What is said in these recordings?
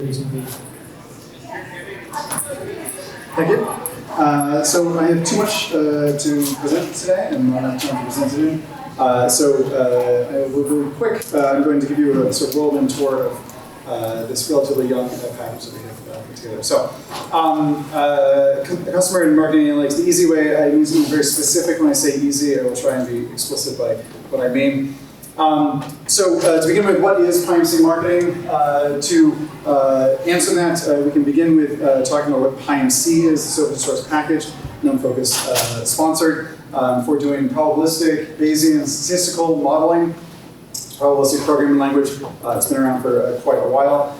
presentation. Thank you. So I have too much to present today, and not enough time to present it in. I will be quick. I'm going to give you a sort of whirlwind tour of this relatively young package that we have put together. So, customer and marketing analytics. The easy way, I use to be very specific when I say easy. I will try and be explicit by what I mean. To begin with, what is PyMC-Marketing? To answer that, we can begin with talking about what PyMC is, this open source package, NumFOCUS sponsored, for doing probabilistic, Bayesian, statistical modeling, probabilistic programming language. It's been around for quite a while.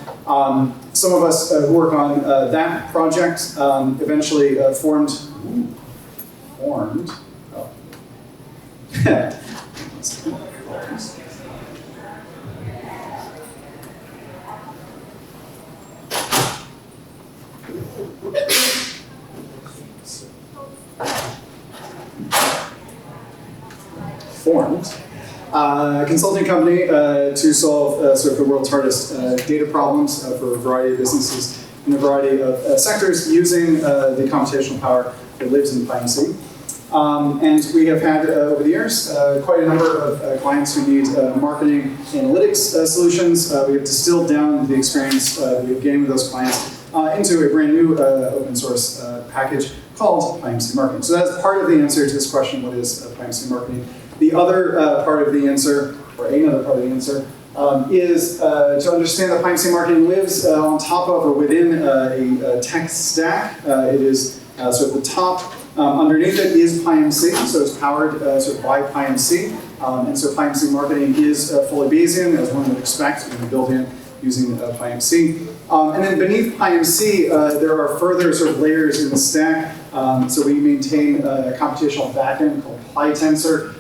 Some of us who work on that project eventually formed. Oh. Formed a consulting company to solve sort of the world's hardest data problems for a variety of businesses in a variety of sectors using the computational power that lives in PyMC. And we have had, over the years, quite a number of clients who need marketing analytics solutions. We have distilled down the experience that we've gained with those clients into a brand new open source package called PyMC-Marketing. So that's part of the answer to this question, what is PyMC-Marketing? The other part of the answer, or another part of the answer, is to understand that PyMC-Marketing lives on top of or within a tech stack. It is sort of the top. Underneath it is PyMC, so it's powered sort of by PyMC. And so PyMC-Marketing is fully Bayesian, as one would expect, and built in using PyMC. And then beneath PyMC, there are further sort of layers in the stack. So we maintain a computational backend called PyTensor,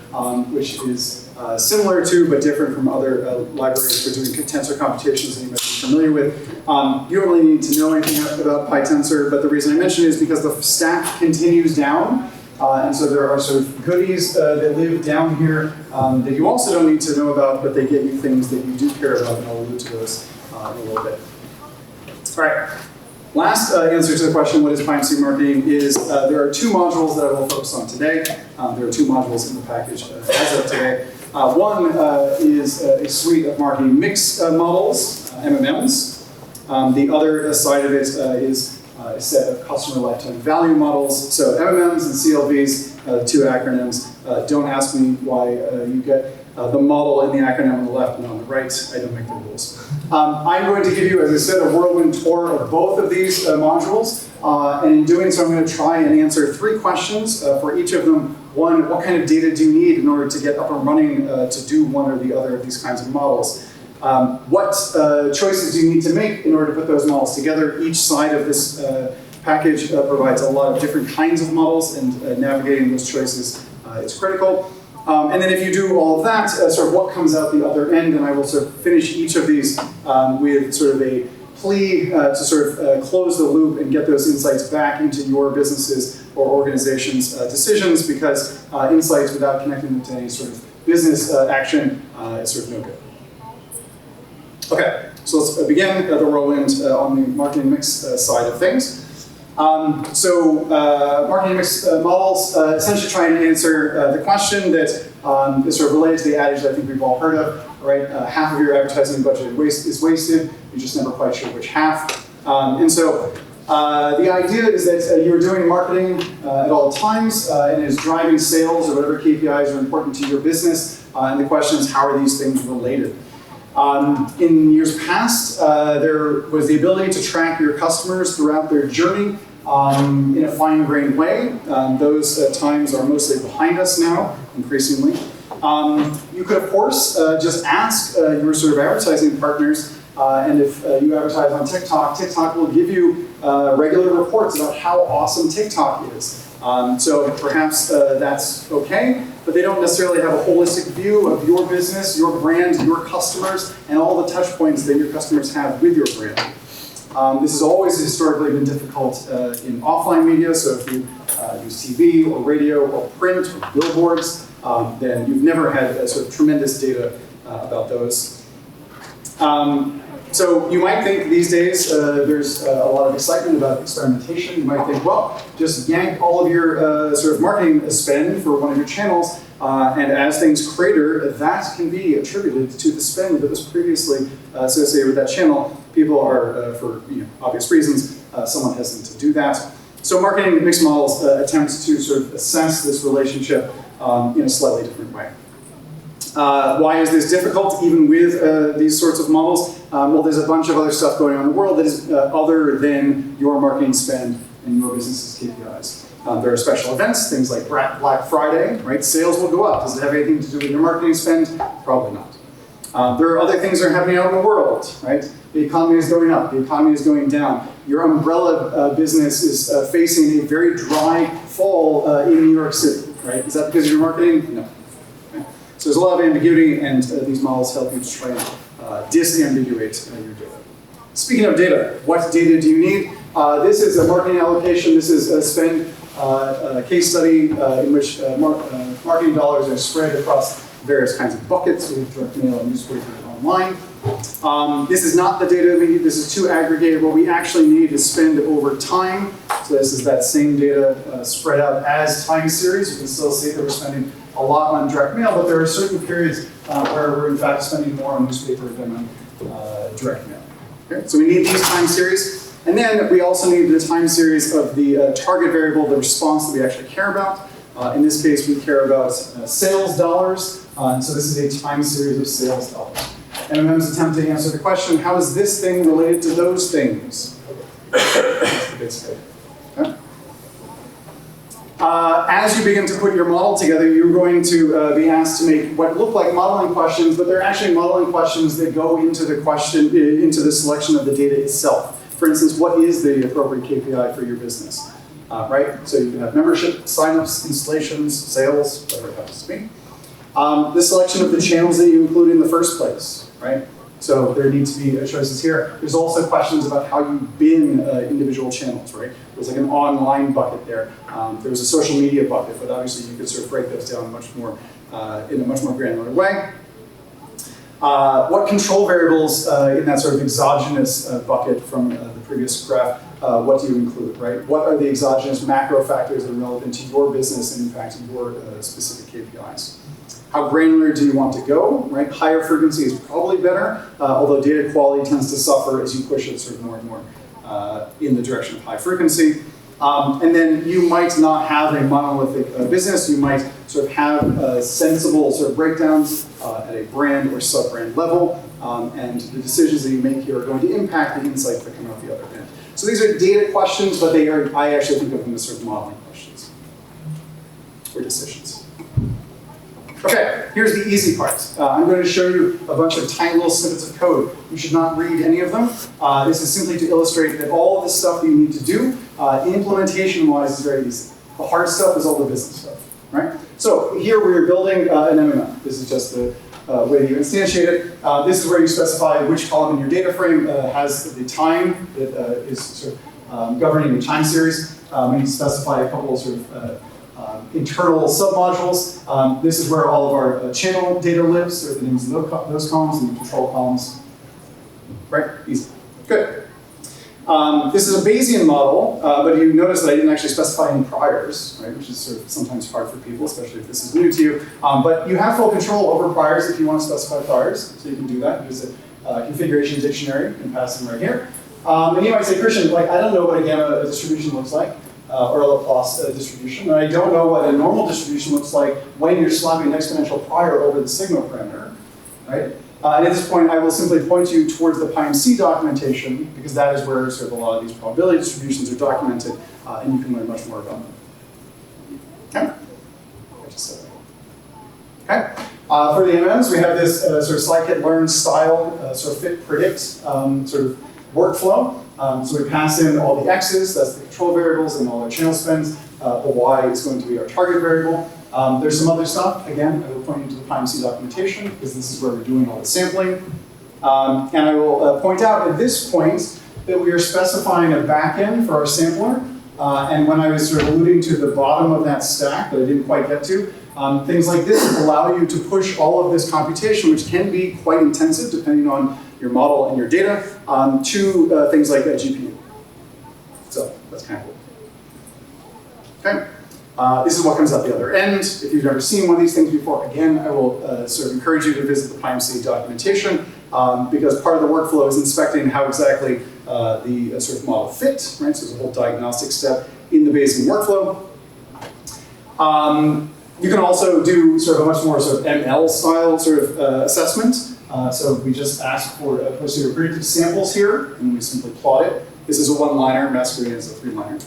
which is similar to, but different from other libraries for doing tensor computations that you might be familiar with. You don't really need to know anything about PyTensor, but the reason I mention it is because the stack continues down. And so there are sort of goodies that live down here that you also don't need to know about, but they get you things that you do care about, and I'll allude to those in a little bit. All right. Last answer to the question, what is PyMC-Marketing, is there are two modules that I will focus on today. There are two modules in the package as of today. One is a suite of marketing mix models, MMMs. The other side of it is a set of customer lifetime value models. So MMMs and CLVs, two acronyms. Don't ask me why you get the model in the acronym on the left and on the right. I don't make the rules. I'm going to give you, as I said, a whirlwind tour of both of these modules. And in doing so, I'm going to try and answer three questions for each of them. One, what kind of data do you need in order to get up and running to do one or the other of these kinds of models? What choices do you need to make in order to put those models together? Each side of this package provides a lot of different kinds of models, and navigating those choices is critical. And then if you do all of that, sort of what comes out the other end, and I will sort of finish each of these with sort of a plea to sort of close the loop and get those insights back into your businesses or organizations' decisions, because insights without connecting them to any sort of business action is sort of no good. Okay, so let's begin the whirlwind on the marketing mix side of things. Marketing mix models essentially try and answer the question that is sort of related to the adage that I think we've all heard of, right? Half of your advertising budget is wasted, you're just never quite sure which half. The idea is that you're doing marketing at all times, and it is driving sales or whatever KPIs are important to your business, and the question is, how are these things related? In years past, there was the ability to track your customers throughout their journey in a fine-grained way. Those times are mostly behind us now, increasingly. You could, of course, just ask your sort of advertising partners, and if you advertise on TikTok, TikTok will give you regular reports about how awesome TikTok is. So perhaps that's okay, but they don't necessarily have a holistic view of your business, your brand, your customers, and all the touch points that your customers have with your brand. This has always historically been difficult in offline media, so if you use TV or radio or print or billboards, then you've never had sort of tremendous data about those. So you might think these days there's a lot of excitement about experimentation. You might think, well, just yank all of your sort of marketing spend for one of your channels, and as things crater, that can be attributed to the spend that was previously associated with that channel. People are, for obvious reasons, somewhat hesitant to do that. So marketing mix models attempts to sort of assess this relationship in a slightly different way. Why is this difficult, even with these sorts of models? Well, there's a bunch of other stuff going on in the world that is other than your marketing spend and your business's KPIs. There are special events, things like Black Friday, right? Sales will go up. Does it have anything to do with your marketing spend? Probably not. There are other things that are happening out in the world, right? The economy is going up, the economy is going down. Your umbrella business is facing a very dry fall in New York City, right? Is that because of your marketing? No. Okay. So there's a lot of ambiguity, and these models help you to try and disambiguate your data. Speaking of data, what data do you need? This is a marketing allocation. This is a spend case study in which marketing dollars are spread across various kinds of buckets with direct mail and newspaper online. This is not the data we need. This is too aggregated. What we actually need is spend over time. So this is that same data spread out as time series. You can still see that we're spending a lot on direct mail, but there are certain periods where we're in fact spending more on newspaper than on direct mail. Okay? So we need these time series. And then we also need the time series of the target variable, the response that we actually care about. In this case, we care about sales dollars. And so this is a time series of sales dollars. MM's attempt to answer the question, how is this thing related to those things? Okay. As you begin to put your model together, you're going to be asked to make what look like modeling questions, but they're actually modeling questions that go into the question, into the selection of the data itself. For instance, what is the appropriate KPI for your business? Right? So you can have membership, signups, installations, sales, whatever it happens to be. The selection of the channels that you include in the first place, right? So there need to be choices here. There's also questions about how you bin individual channels, right? There's like an online bucket there. There's a social media bucket, but obviously you could sort of break those down much more in a much more granular way. What control variables in that sort of exogenous bucket from the previous graph, what do you include, right? What are the exogenous macro factors that are relevant to your business and impacting your specific KPIs? How granular do you want to go, right? Higher frequency is probably better, although data quality tends to suffer as you push it sort of more and more in the direction of high frequency. And then you might not have a monolithic business. You might sort of have sensible sort of breakdowns at a brand or sub-brand level, and the decisions that you make here are going to impact the insights that come out the other end. So these are data questions, but I actually think of them as sort of modeling questions or decisions. Okay, here's the easy part. I'm going to show you a bunch of tiny little snippets of code. You should not read any of them. This is simply to illustrate that all of the stuff you need to do, implementation-wise, is very easy. The hard stuff is all the business stuff, right? So here we're building an MMM. This is just the way you instantiate it. This is where you specify which column in your data frame has the time that is sort of governing your time series. We need to specify a couple of sort of internal submodules. This is where all of our channel data lives. There are the names of those columns and the control columns. Right? Easy. Good. This is a Bayesian model, but you notice that I didn't actually specify any priors, right? Which is sort of sometimes hard for people, especially if this is new to you. But you have full control over priors if you want to specify priors, so you can do that. Use a configuration dictionary and pass them right here. And you might say, Christian, like I don't know what a gamma distribution looks like. Or a Laplace distribution. And I don't know what a normal distribution looks like when you're slapping an exponential prior over the signal parameter, right? And at this point, I will simply point you towards the PyMC documentation, because that is where sort of a lot of these probability distributions are documented, and you can learn much more about them. Okay? Okay. For the MMs, we have this sort of scikit-learn style, sort of fit predict sort of workflow. So we pass in all the x's, that's the control variables, and all our channel spends. The y is going to be our target variable. There's some other stuff. Again, I will point you to the PyMC documentation, because this is where we're doing all the sampling. And I will point out at this point that we are specifying a backend for our sampler. And when I was sort of alluding to the bottom of that stack that I didn't quite get to, things like this allow you to push all of this computation, which can be quite intensive depending on your model and your data to things like a GPU. So that's kind of cool. Okay. This is what comes out the other end. If you've never seen one of these things before, again, I will sort of encourage you to visit the PyMC documentation because part of the workflow is inspecting how exactly the sort of model fit, right? So there's a whole diagnostic step in the Bayesian workflow. You can also do sort of a much more sort of ML style sort of assessment. So we just ask for a sort of predictive samples here, and we simply plot it. This is a one-liner, masquerading as a three-liner.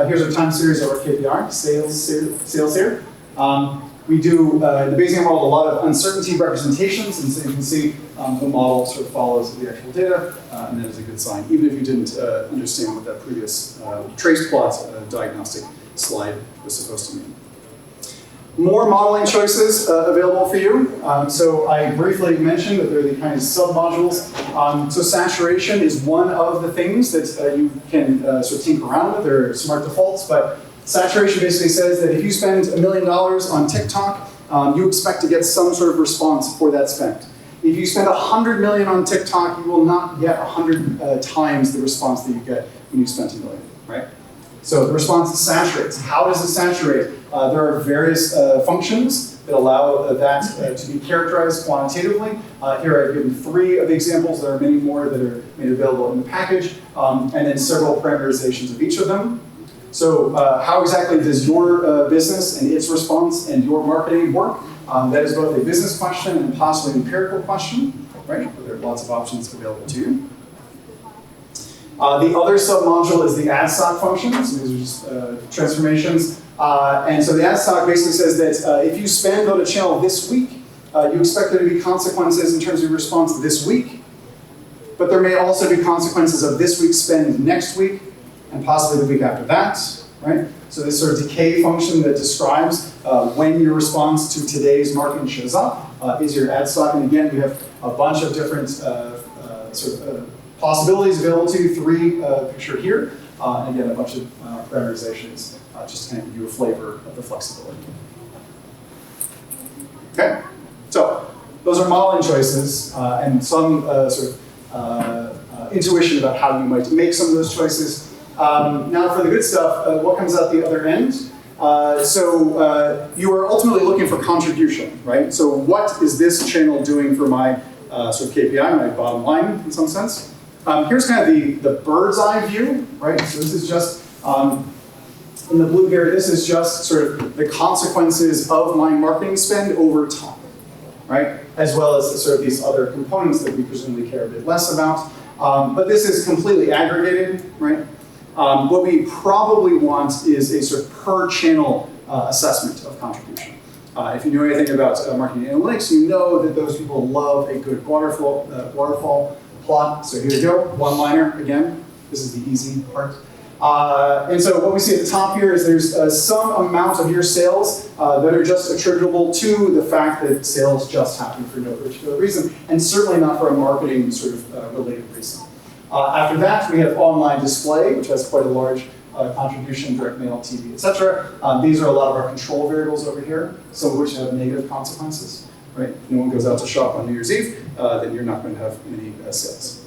Here's our time series of our KPI, sales here. We do, in the Bayesian world, a lot of uncertainty representations, and so you can see the model sort of follows the actual data, and that is a good sign, even if you didn't understand what that previous trace plot diagnostic slide was supposed to mean. More modeling choices available for you. So I briefly mentioned that there are the kind of sub-modules. So saturation is one of the things that you can sort of tinker around with. There are smart defaults, but saturation basically says that if you spend $1 million on TikTok, you expect to get some sort of response for that spend. If you spend 100 million on TikTok, you will not get 100 times the response that you get when you spent $1 million, right? So the response saturates. How does it saturate? There are various functions that allow that to be characterized quantitatively. Here I've given 3 of the examples. There are many more that are made available in the package, and then several parameterizations of each of them. So how exactly does your business and its response and your marketing work? That is both a business question and possibly an empirical question, right? There are lots of options available to you. The other submodule is the add stock functions. These are just transformations. And so the add stock basically says that if you spend on a channel this week, you expect there to be consequences in terms of your response this week. But there may also be consequences of this week's spend next week, and possibly the week after that, right? So this sort of decay function that describes when your response to today's marketing shows up is your add stock. And again, we have a bunch of different possibilities available to you, 3 pictured here, and again, a bunch of parameterizations, just to kind of give you a flavor of the flexibility. Okay, so those are modeling choices, and some intuition about how you might make some of those choices. Now for the good stuff, what comes out the other end? You are ultimately looking for contribution, right? So what is this channel doing for my sort of KPI, my bottom line in some sense? Here's kind of the bird's eye view, right? So this is just, in the blue here, this is just sort of the consequences of my marketing spend over time, right? As well as sort of these other components that we presumably care a bit less about. But this is completely aggregated, right? What we probably want is a sort of per channel assessment of contribution. If you know anything about marketing analytics, you know that those people love a good waterfall plot. So here we go, one-liner again. This is the easy part. And so what we see at the top here is there's some amount of your sales that are just attributable to the fact that sales just happened for no particular reason, and certainly not for a marketing sort of related reason. After that, we have online display, which has quite a large contribution, direct mail, TV, etc. These are a lot of our control variables over here, some of which have negative consequences. Right? If no one goes out to shop on New Year's Eve, then you're not going to have many sales.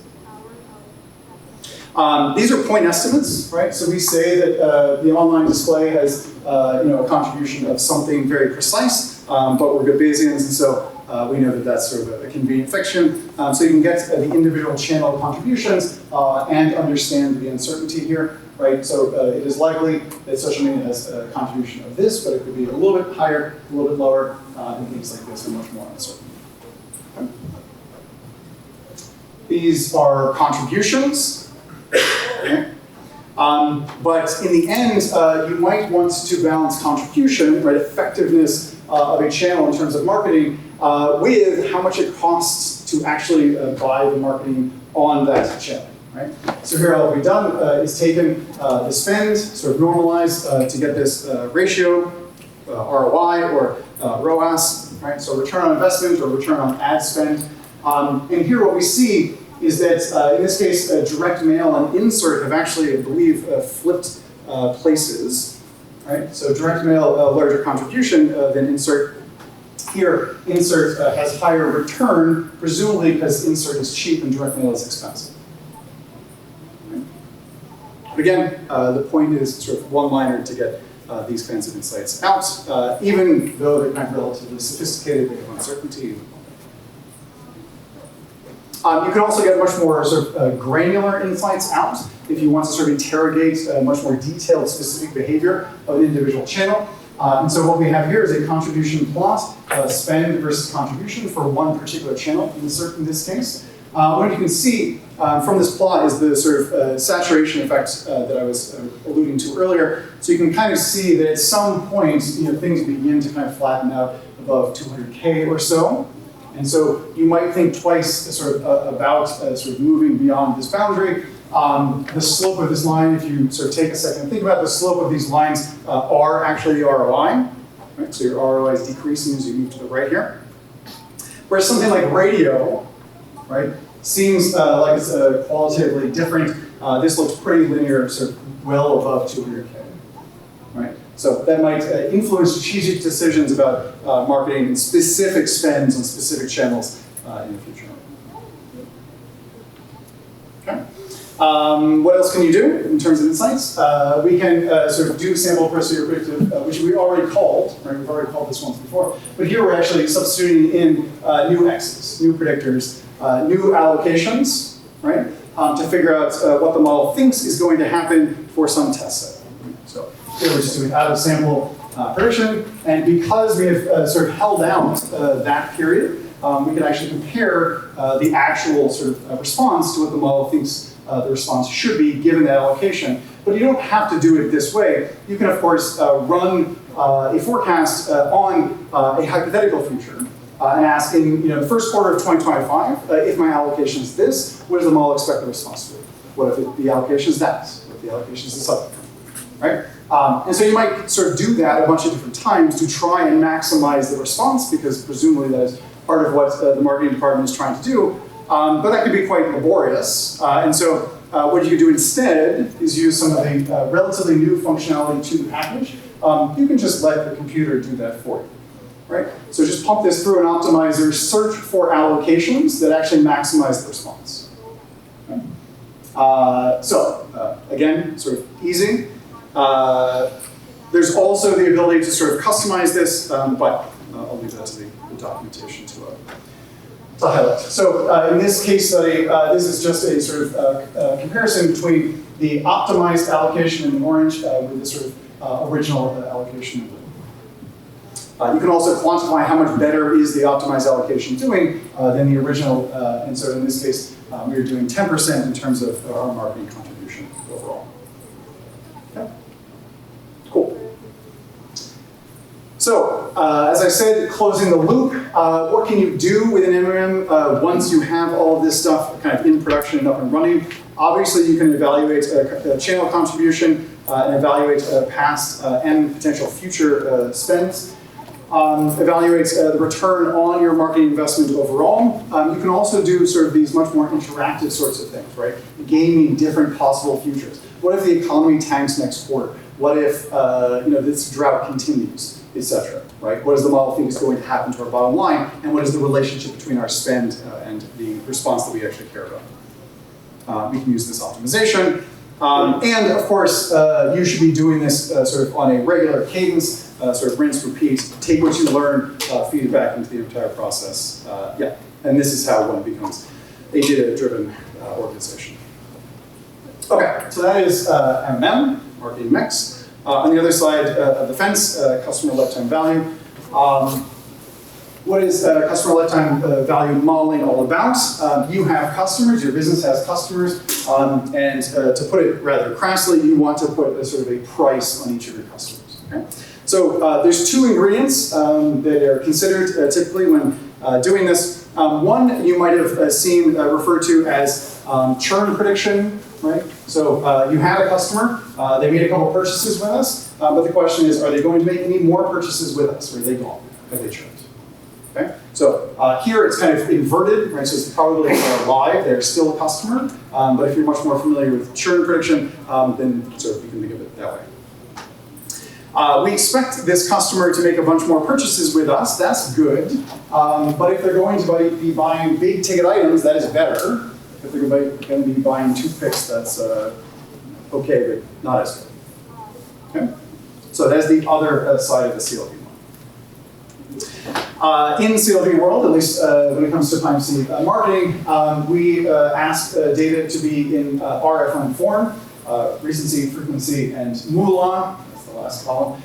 These are point estimates, right? So we say that the online display has a contribution of something very precise, but we're good Bayesians, and so we know that that's sort of a convenient fiction. So you can get the individual channel contributions and understand the uncertainty here, right? So it is likely that social media has a contribution of this, but it could be a little bit higher, a little bit lower, and things like this are much more uncertain. Okay. These are contributions. Okay. But in the end, you might want to balance contribution, right, effectiveness of a channel in terms of marketing, with how much it costs to actually buy the marketing on that channel. Right? So here all we've done is taken the spend, sort of normalized to get this ratio, ROI or ROAS, right? So return on investment or return on ad spend. And here what we see is that in this case, direct mail and insert have actually, I believe, flipped places. Right? So direct mail, a larger contribution than insert. Here, insert has higher return, presumably because insert is cheap and direct mail is expensive. But again, the point is sort of one-liner to get these kinds of insights out, even though they're kind of relatively sophisticated, they have uncertainty. You can also get much more sort of granular insights out if you want to sort of interrogate much more detailed specific behavior of an individual channel. And so what we have here is a contribution plot, spend versus contribution for one particular channel, insert in this case. What you can see from this plot is the sort of saturation effect that I was alluding to earlier. So you can kind of see that at some point, things begin to kind of flatten out above 200K or so. And so you might think twice sort of about sort of moving beyond this boundary. The slope of this line, if you sort of take a second and think about the slope of these lines, are actually the ROI. Right? So your ROI is decreasing as you move to the right here. Whereas something like radio, right, seems like it's qualitatively different. This looks pretty linear, sort of well above 200K. Right? So that might influence strategic decisions about marketing and specific spends on specific channels in the future. Okay. What else can you do in terms of insights? We can sort of do sample procedure predictive, which we already called, right? We've already called this once before. But here we're actually substituting in new X's, new predictors, new allocations, right? To figure out what the model thinks is going to happen for some test set. So here we're just doing out of sample prediction. And because we have sort of held out that period, we can actually compare the actual sort of response to what the model thinks the response should be given that allocation. But you don't have to do it this way. You can, of course, run a forecast on a hypothetical future and ask in the first quarter of 2025, if my allocation is this, what does the model expect the response to be? What if the allocation is that? What if the allocation is this other thing? Right? And so you might sort of do that a bunch of different times to try and maximize the response, because presumably that is part of what the marketing department is trying to do. But that can be quite laborious. And so what you can do instead is use some of the relatively new functionality to the package. You can just let the computer do that for you. Right? So just pump this through an optimizer, search for allocations that actually maximize the response. Okay? Again, sort of easy. There's also the ability to sort of customize this, but I'll leave that to the documentation to highlight. So in this case study, this is just a sort of comparison between the optimized allocation in orange with the sort of original allocation in blue. You can also quantify how much better is the optimized allocation doing than the original. And so in this case, we are doing 10% in terms of our marketing contribution overall. Okay. Cool. So, as I said, closing the loop, what can you do with an MMM once you have all of this stuff kind of in production and up and running? Obviously, you can evaluate a channel contribution and evaluate past and potential future spends. Evaluate the return on your marketing investment overall. You can also do sort of these much more interactive sorts of things, right? Gaming different possible futures. What if the economy tanks next quarter? What if this drought continues, etc. Right? What does the model think is going to happen to our bottom line, and what is the relationship between our spend and the response that we actually care about? We can use this optimization. And of course, you should be doing this sort of on a regular cadence, sort of rinse, repeat, take what you learn, feed it back into the entire process. And this is how one becomes a data-driven organization. Okay, so that is MMM, marketing mix. On the other side of the fence, customer lifetime value. What is customer lifetime value modeling all about? You have customers, your business has customers, and to put it rather crassly, you want to put a sort of a price on each of your customers. Okay? So there's two ingredients that are considered typically when doing this. One you might have seen referred to as churn prediction, right? So you had a customer, they made a couple purchases with us, but the question is, are they going to make any more purchases with us, or are they gone? Have they churned? Okay? So here it's kind of inverted, right? So it's the probability that they're alive, they're still a customer, but if you're much more familiar with churn prediction, then sort of you can think of it that way. We expect this customer to make a bunch more purchases with us. That's good. But if they're going to be buying big ticket items, that is better. If they're going to be buying toothpicks, that's okay, but not as good. Okay? So that's the other side of the CLV model. In CLV world, at least when it comes to PyMC-Marketing, we ask data to be in RFM form, recency, frequency, and Luhmann. That's the last column.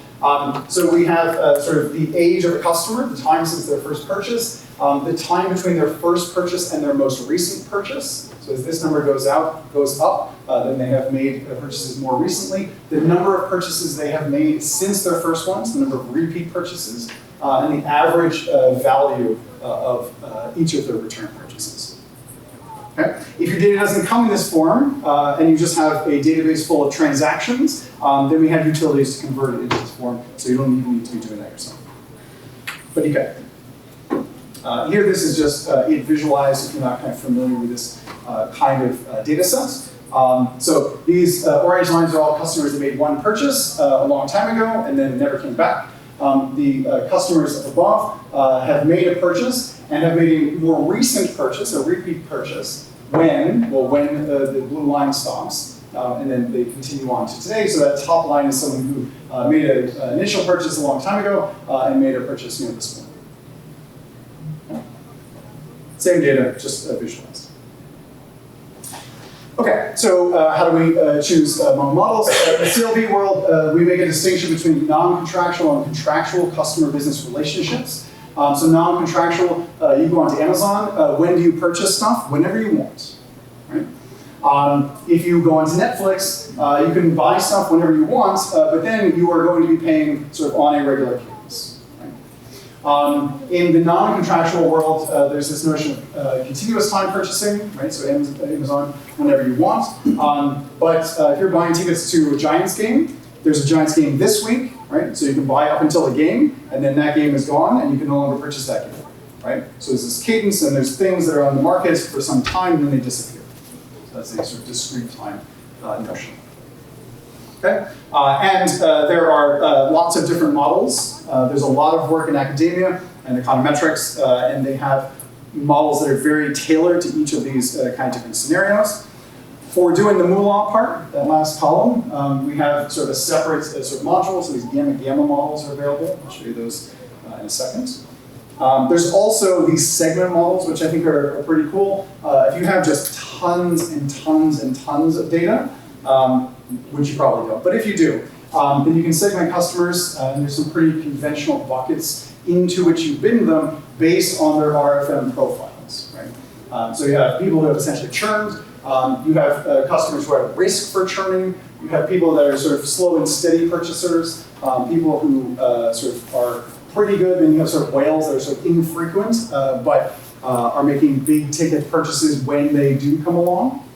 So we have sort of the age of a customer, the time since their first purchase, the time between their first purchase and their most recent purchase. So as this number goes up, then they have made purchases more recently. The number of purchases they have made since their first ones, the number of repeat purchases, and the average value of each of their return purchases. Okay? If your data doesn't come in this form, and you just have a database full of transactions, then we have utilities to convert it into this form, so you don't even need to be doing that yourself. But you can. Here, this is just it visualized if you're not kind of familiar with this kind of data set. So these orange lines are all customers that made one purchase a long time ago and then never came back. The customers above have made a purchase and have made a more recent purchase, a repeat purchase, when the blue line stops. And then they continue on to today. So that top line is someone who made an initial purchase a long time ago and made a purchase this morning. Same data, just visualized. Okay, so how do we choose among models? In the CLV world, we make a distinction between non-contractual and contractual customer business relationships. So non-contractual, you go onto Amazon. When do you purchase stuff? Whenever you want. Right? If you go onto Netflix, you can buy stuff whenever you want, but then you are going to be paying sort of on a regular cadence. In the non-contractual world, there's this notion of continuous time purchasing, right? So Amazon whenever you want. But if you're buying tickets to a Giants game, there's a Giants game this week, right? So you can buy up until the game, and then that game is gone, and you can no longer purchase that game, right? So there's this cadence, and there's things that are on the market for some time, and then they disappear. So that's a sort of discrete time notion. Okay? There are lots of different models. There's a lot of work in academia and econometrics, and they have models that are very tailored to each of these kind of different scenarios. For doing the Luhmann part, that last column, we have sort of a separate sort of module, so these gamma models are available. I'll show you those in a second. There's also these segment models, which I think are pretty cool. If you have just tons and tons and tons of data, which you probably don't, but if you do, then you can segment customers, and there's some pretty conventional buckets into which you bin them based on their RFM profiles, right? So you have people who have essentially churned, you have customers who are at risk for churning, you have people that are sort of slow and steady purchasers, people who sort of are pretty good, and you have sort of whales that are sort of infrequent, but are making big ticket purchases when they do come along.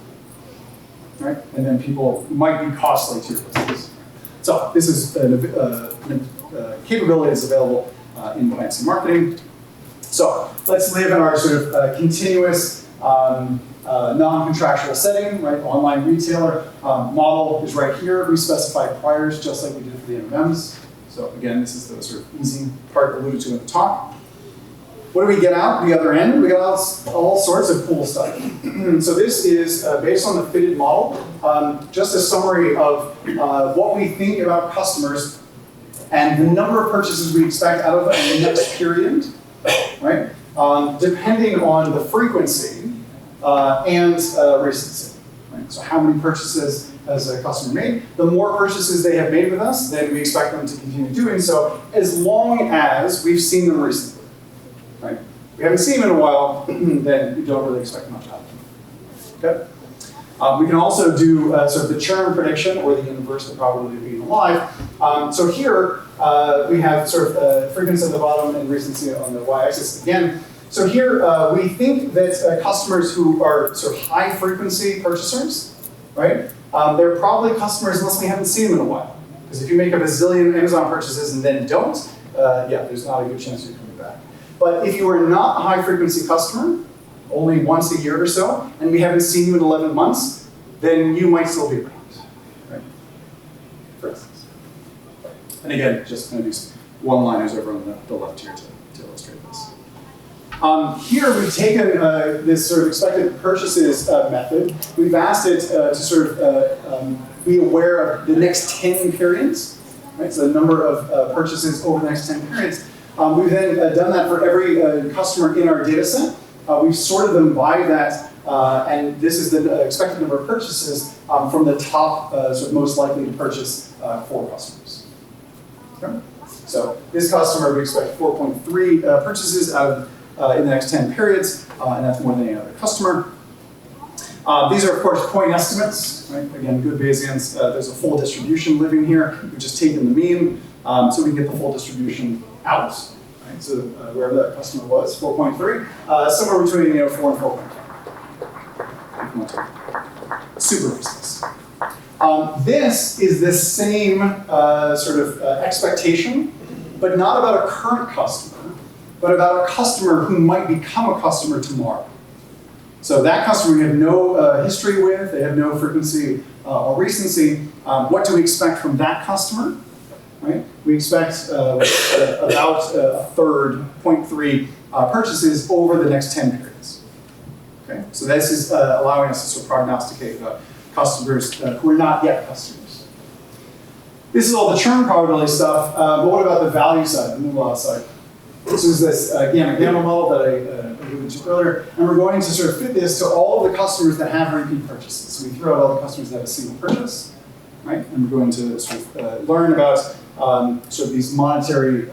Right? And then people might be costly to your business. So this is a capability that's available in PyMC-Marketing. So let's live in our sort of continuous non-contractual setting, right? Online retailer model is right here. We specify priors just like we did for the MMs. So again, this is the sort of easy part alluded to in the talk. What do we get out the other end? We got all sorts of cool stuff. So this is based on the fitted model, just a summary of what we think about customers and the number of purchases we expect out of them in the next period, right? Depending on the frequency and recency. Right? So how many purchases has a customer made? The more purchases they have made with us, then we expect them to continue doing so, as long as we've seen them recently. Right? If we haven't seen them in a while, then we don't really expect much out of them. Okay? We can also do sort of the churn prediction, or the inverse of the probability of being alive. So here we have sort of frequency at the bottom and recency on the y-axis again. So here we think that customers who are sort of high frequency purchasers, right? They're probably customers unless we haven't seen them in a while. Because if you make a bazillion Amazon purchases and then don't, yeah, there's not a good chance you're coming back. But if you are not a high frequency customer, only once a year or so, and we haven't seen you in 11 months, then you might still be around, right? For instance. And again, just kind of these one-liners over on the left here to illustrate this. Here we've taken this sort of expected purchases method. We've asked it to sort of be aware of the next 10 periods, right? So the number of purchases over the next 10 periods. We've then done that for every customer in our data set. We've sorted them by that, and this is the expected number of purchases from the top sort of most likely to purchase for customers. Okay? So this customer, we expect 4.3 purchases out of in the next 10 periods, and that's more than any other customer. These are, of course, point estimates, right? Again, good Bayesians. There's a full distribution living here. We've just taken the mean, so we can get the full distribution out. Right? So wherever that customer was, 4.3, somewhere between 4 and 4.5. Super precise. This is the same sort of expectation, but not about a current customer, but about a customer who might become a customer tomorrow. So that customer we have no history with, they have no frequency or recency. What do we expect from that customer? Right? We expect about a third, 0.3 purchases over the next 10 periods. Okay? So this is allowing us to sort of prognosticate about customers who are not yet customers. This is all the churn probability stuff, but what about the value side, the moolah side? This is this gamma model that I alluded to earlier, and we're going to sort of fit this to all of the customers that have repeat purchases. So we throw out all the customers that have a single purchase, right? And we're going to sort of learn about sort of these monetary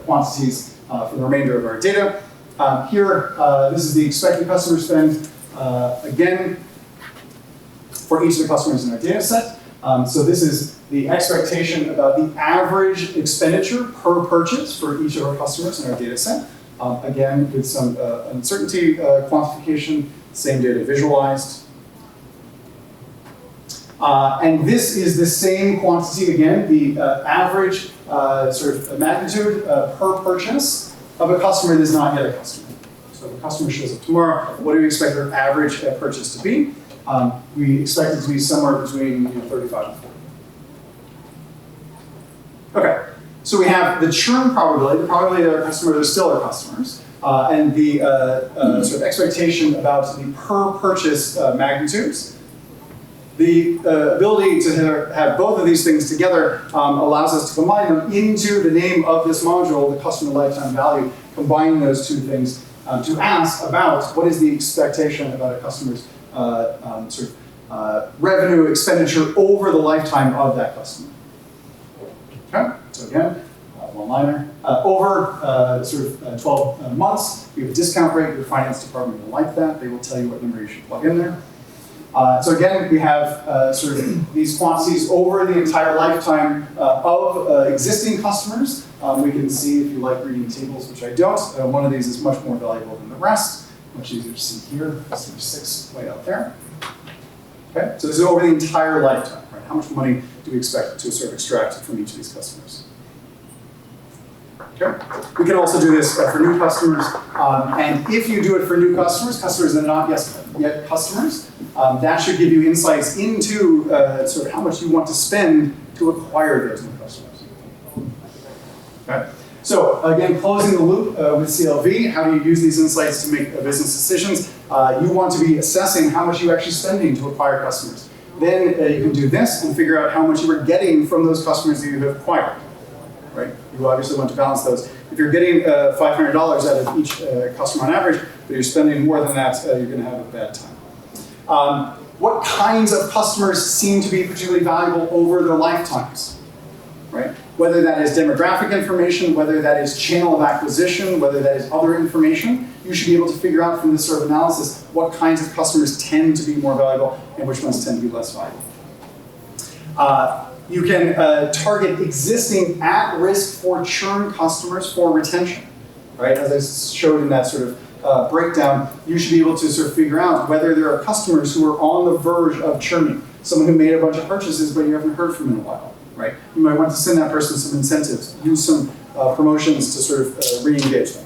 quantities for the remainder of our data. Here, this is the expected customer spend, again, for each of the customers in our data set. So this is the expectation about the average expenditure per purchase for each of our customers in our data set. Again, with some uncertainty quantification, same data visualized. And this is the same quantity, again, the average sort of magnitude per purchase of a customer that is not yet a customer. So if a customer shows up tomorrow, what do we expect their average purchase to be? We expect it to be somewhere between 35 and 40. Okay, so we have the churn probability, the probability that our customers are still our customers, and the sort of expectation about the per purchase magnitudes. The ability to have both of these things together allows us to combine them into the name of this module, the customer lifetime value, combining those two things to ask about what is the expectation about a customer's sort of revenue expenditure over the lifetime of that customer. Okay, so again, one-liner. Over sort of 12 months, we have a discount rate. Your finance department will like that. They will tell you what number you should plug in there. So again, we have sort of these quantities over the entire lifetime of existing customers. We can see, if you like reading tables, which I don't, one of these is much more valuable than the rest. Much easier to see here. Customer 6 way out there. Okay, so this is over the entire lifetime, right? How much money do we expect to sort of extract from each of these customers? Okay. We can also do this for new customers, and if you do it for new customers, customers that are not yet customers, that should give you insights into sort of how much you want to spend to acquire those new customers. Okay. So again, closing the loop with CLV, how do you use these insights to make business decisions? You want to be assessing how much you're actually spending to acquire customers. Then you can do this and figure out how much you are getting from those customers that you have acquired. Right? You obviously want to balance those. If you're getting $500 out of each customer on average, but you're spending more than that, you're going to have a bad time. What kinds of customers seem to be particularly valuable over their lifetimes? Right? Whether that is demographic information, whether that is channel of acquisition, whether that is other information, you should be able to figure out from this sort of analysis what kinds of customers tend to be more valuable and which ones tend to be less valuable. You can target existing at-risk for churn customers for retention. Right? As I showed in that sort of breakdown, you should be able to sort of figure out whether there are customers who are on the verge of churning. Someone who made a bunch of purchases but you haven't heard from in a while. Right? You might want to send that person some incentives, use some promotions to sort of re-engage them.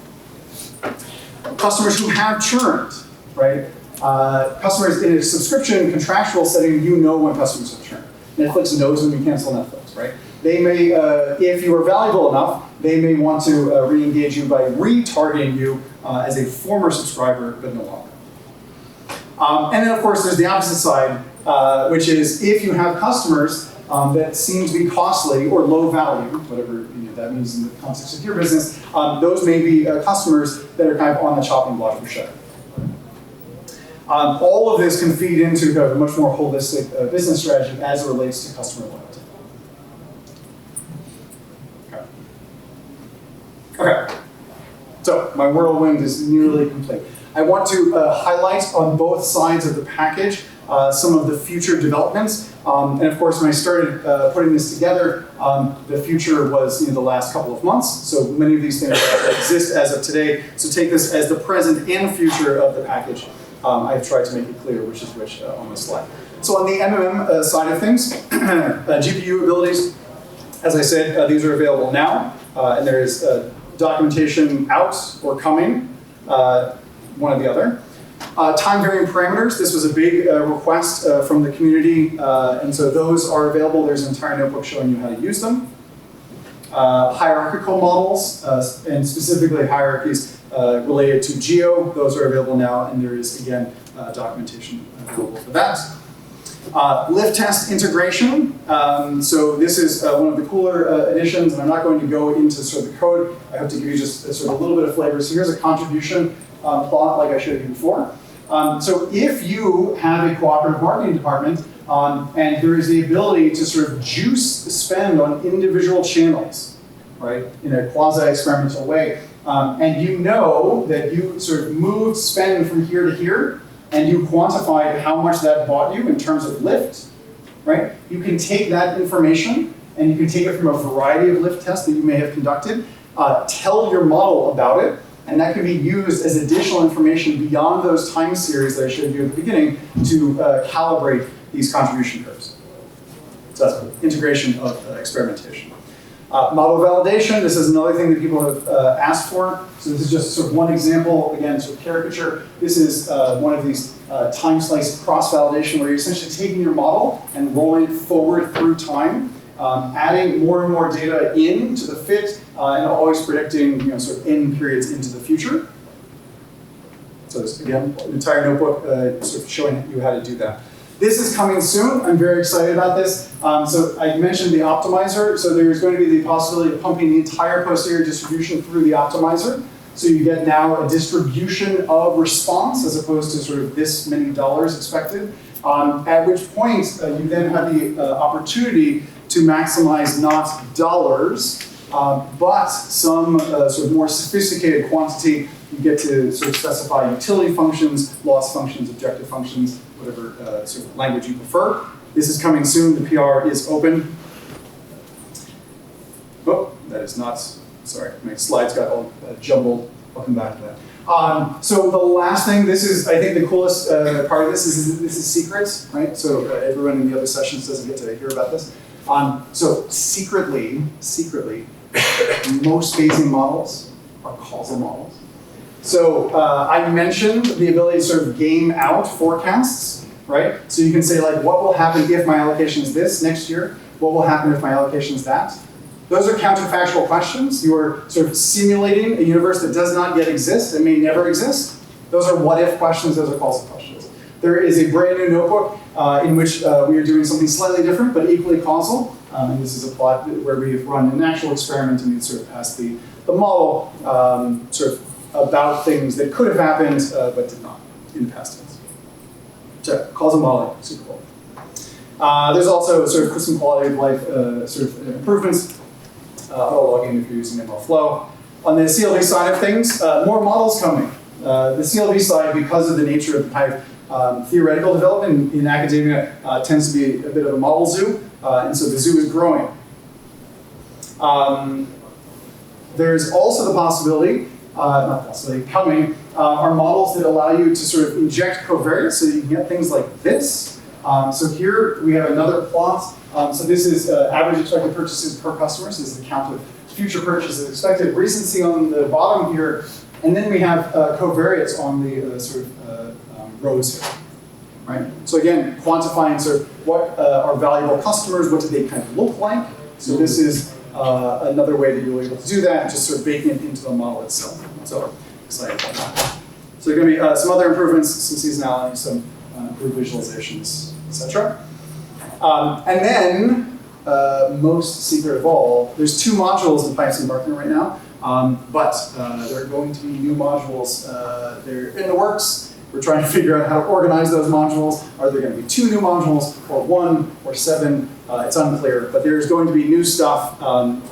Customers who have churned, right? Customers in a subscription contractual setting, you know when customers have churned. Netflix knows when you cancel Netflix, right? they may, if you are valuable enough, they may want to re-engage you by retargeting you as a former subscriber, but no longer. And then, of course, there's the opposite side, which is if you have customers that seem to be costly or low value, whatever that means in the context of your business, those may be customers that are kind of on the chopping block for sure. All of this can feed into kind of a much more holistic business strategy as it relates to customer loyalty. Okay, so my whirlwind is nearly complete. I want to highlight on both sides of the package some of the future developments. And of course, when I started putting this together, the future was the last couple of months. So many of these things exist as of today. So take this as the present and future of the package. I've tried to make it clear which is which on this slide. So on the MMM side of things, GPU abilities, as I said, these are available now. And there is documentation out or coming, one or the other. Time varying parameters, this was a big request from the community, and so those are available. There's an entire notebook showing you how to use them. Hierarchical models, and specifically hierarchies related to geo, those are available now, and there is, again, documentation available for that. Lift test integration. So this is one of the cooler additions, and I'm not going to go into sort of the code. I hope to give you just sort of a little bit of flavor. So here's a contribution plot like I showed you before. So if you have a cooperative marketing department and there is the ability to sort of juice the spend on individual channels, right, in a quasi-experimental way, and you know that you sort of moved spend from here to here, and you quantified how much that bought you in terms of lift, right? You can take that information and you can take it from a variety of lift tests that you may have conducted, tell your model about it, and that can be used as additional information beyond those time series that I showed you at the beginning to calibrate these contribution curves. So that's integration of experimentation. Model validation, this is another thing that people have asked for. So this is just sort of one example, again, sort of caricature. This is one of these time slice cross-validation where you're essentially taking your model and rolling it forward through time, adding more and more data into the fit, and always predicting sort of end periods into the future. So this, again, an entire notebook sort of showing you how to do that. This is coming soon. I'm very excited about this. So I mentioned the optimizer. So there's going to be the possibility of pumping the entire posterior distribution through the optimizer. So you get now a distribution of response as opposed to sort of this many dollars expected. At which point you then have the opportunity to maximize not dollars, but some sort of more sophisticated quantity. You get to sort of specify utility functions, loss functions, objective functions, whatever sort of language you prefer. This is coming soon. The PR is open. Oh, that is not, sorry, my slides got all jumbled. I'll come back to that. So the last thing, this is, I think the coolest part of this is secrets, right? So everyone in the other sessions doesn't get to hear about this. So secretly, most phasing models are causal models. So I mentioned the ability to sort of game out forecasts, right? So you can say like, what will happen if my allocation is this next year? What will happen if my allocation is that? Those are counterfactual questions. You are sort of simulating a universe that does not yet exist and may never exist. Those are what if questions, those are causal questions. There is a brand new notebook in which we are doing something slightly different but equally causal. And this is a plot where we've run an actual experiment and we sort of asked the model sort of about things that could have happened but did not in the past tense. So causal modeling, super cool. There's also sort of some quality of life sort of improvements. Auto logging if you're using MLflow. On the CLV side of things, more models coming. The CLV side, because of the nature of the type theoretical development in academia, tends to be a bit of a model zoo, and so the zoo is growing. There's also the possibility, coming, are models that allow you to sort of inject covariates so you can get things like this. So here we have another plot. So this is average expected purchases per customer. So this is the count of future purchases expected. Recency on the bottom here. And then we have covariates on the sort of rows here. Right? So again, quantifying sort of what are valuable customers, what do they kind of look like, So this is another way that you'll be able to do that, just sort of baking it into the model itself. So excited about that. So there are going to be some other improvements, some seasonality, some improved visualizations, etc. And then, most secret of all, there's 2 modules in PyMC-Marketing right now, but there are going to be new modules. They're in the works. We're trying to figure out how to organize those modules. Are there going to be 2 new modules, or 1, or 7? It's unclear, but there's going to be new stuff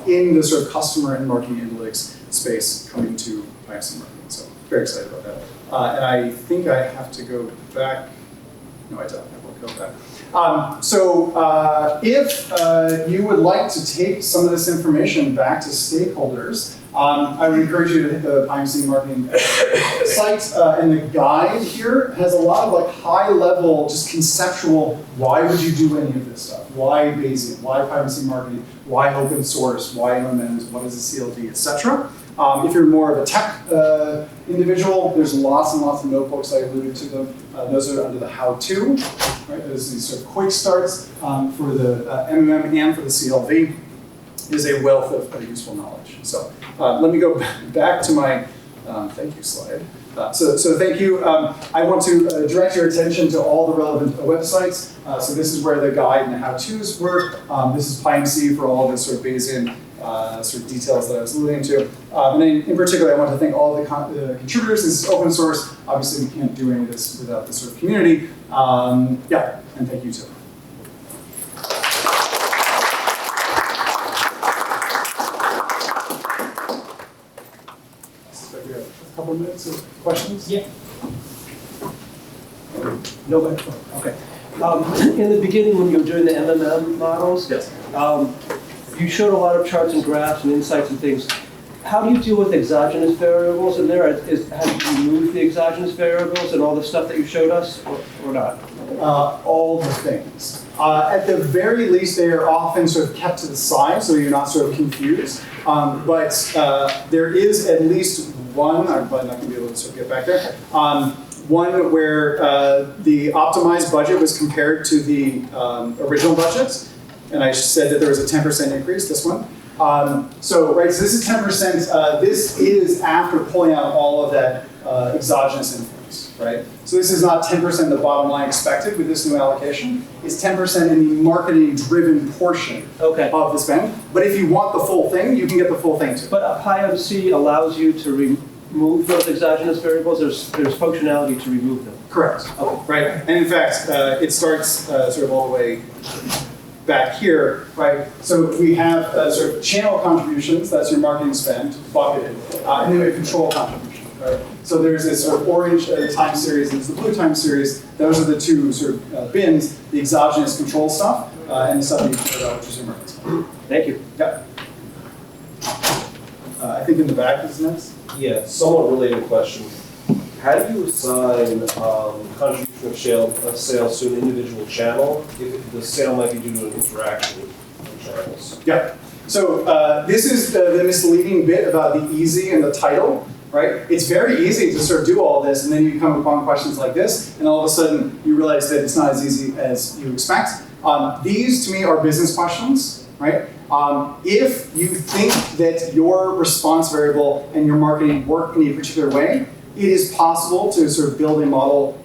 in the sort of customer and marketing analytics space coming to PyMC-Marketing. So very excited about that. And I think I have to go back. No, I don't. I won't go back. If you would like to take some of this information back to stakeholders, I would encourage you to hit the PyMC-Marketing site. And the guide here has a lot of like high-level, just conceptual, why would you do any of this stuff? Why Bayesian? Why PyMC-Marketing? Why open source? Why MMMs? What is a CLD, etc. If you're more of a tech individual, there's lots and lots of notebooks. I alluded to them. Those are under the how-to. Right? Those are these sort of quick starts for the MMM and for the CLV. Is a wealth of useful knowledge. So let me go back to my thank you slide. So thank you. I want to direct your attention to all the relevant websites. So this is where the guide and the how-tos work. This is PyMC for all of the sort of Bayesian sort of details that I was alluding to. And in particular, I want to thank all the contributors. This is open source. Obviously, we can't do any of this without the sort of community. Yeah, and thank you too. A couple minutes of questions? Yeah. No question. Okay. In the beginning, when you were doing the MMM models, Yes. You showed a lot of charts and graphs and insights and things. How do you deal with exogenous variables in there? Have you removed the exogenous variables and all the stuff that you showed us, or not? All the things. At the very least, they are often sort of kept to the side so you're not sort of confused. But there is at least one, I'm probably not going to be able to sort of get back there, one where the optimized budget was compared to the original budget. And I said that there was a 10% increase, this one. So this is 10%. This is after pulling out all of that exogenous influence, right? So this is not 10% the bottom line expected with this new allocation. It's 10% in the marketing-driven portion of the spend. But if you want the full thing, you can get the full thing too. But PyMC allows you to remove those exogenous variables. There's functionality to remove them. Correct. Okay. Right. And in fact, it starts sort of all the way back here, right? So we have sort of channel contributions, that's your marketing spend, bucketed, and then we have control contribution, right? So there's this sort of orange time series and there's the blue time series. Those are the 2 sort of bins, the exogenous control stuff, and the stuff that you can put out, which is your marketing spend. Thank you. Yeah. I think in the back is next. Yeah, somewhat related question. How do you assign contribution of sales to an individual channel if the sale might be due to an interaction with channels? Yeah. So this is the misleading bit about the easy and the title, right? It's very easy to sort of do all this, and then you come upon questions like this, and all of a sudden you realize that it's not as easy as you expect. These, to me, are business questions, right? If you think that your response variable and your marketing work in a particular way, it is possible to sort of build a model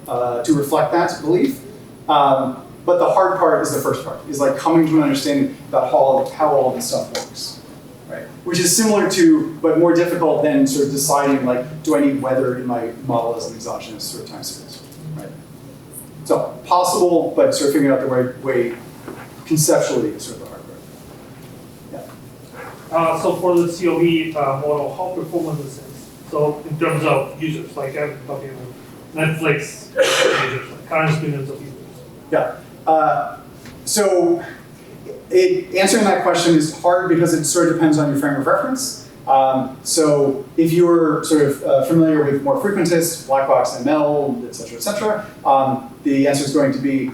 to reflect that belief. But the hard part is the first part, is like coming to an understanding about how all this stuff works, right? Which is similar to, but more difficult than sort of deciding like, do I need weather in my model as an exogenous sort of time series, right? So possible, but sort of figuring out the right way conceptually is sort of the hard part. Yeah. So for the COV model, how performant is it? So in terms of users, like I'm talking about Netflix users, like current students of users. Yeah. So answering that question is hard because it sort of depends on your frame of reference. So if you're sort of familiar with more frequentists, black box ML, et cetera, the answer is going to be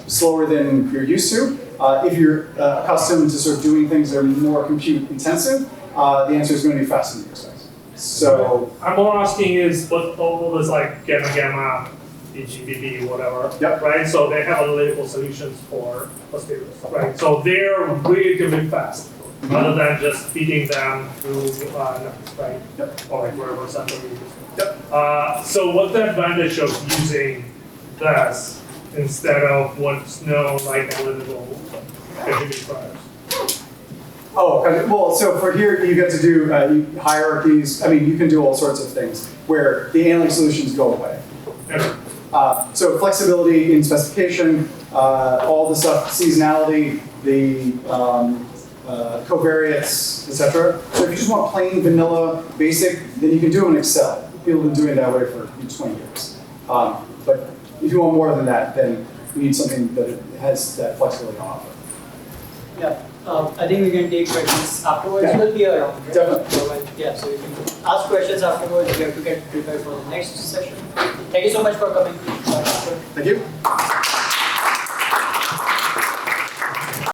slower than you're used to. If you're accustomed to sort of doing things that are more compute intensive, the answer is going to be faster than you expect. So I'm more asking is what all this like gamma BGBB, whatever. Yep. Right, so they have analytical solutions for posteriors, right? So they're relatively fast, rather than just feeding them through numbers, right? Yep. Or like wherever sample you use. Yep. So what's the advantage of using this instead of what's known like analytical attribute priors? Oh, okay. Well, so for here, you get to do hierarchies. I mean, you can do all sorts of things where the analytic solutions go away. Okay. So flexibility in specification, all the stuff, seasonality, the covariates, etc. So if you just want plain vanilla basic, then you can do it in Excel. People have been doing it that way for 20 years. But if you want more than that, then you need something that has that flexibility on offer. Yeah, I think we can take questions afterwards. Yeah. We'll be around. Right? Definitely. So, yeah, so you can ask questions afterwards. You have to get prepared for the next session. Thank you so much for coming. Thank you.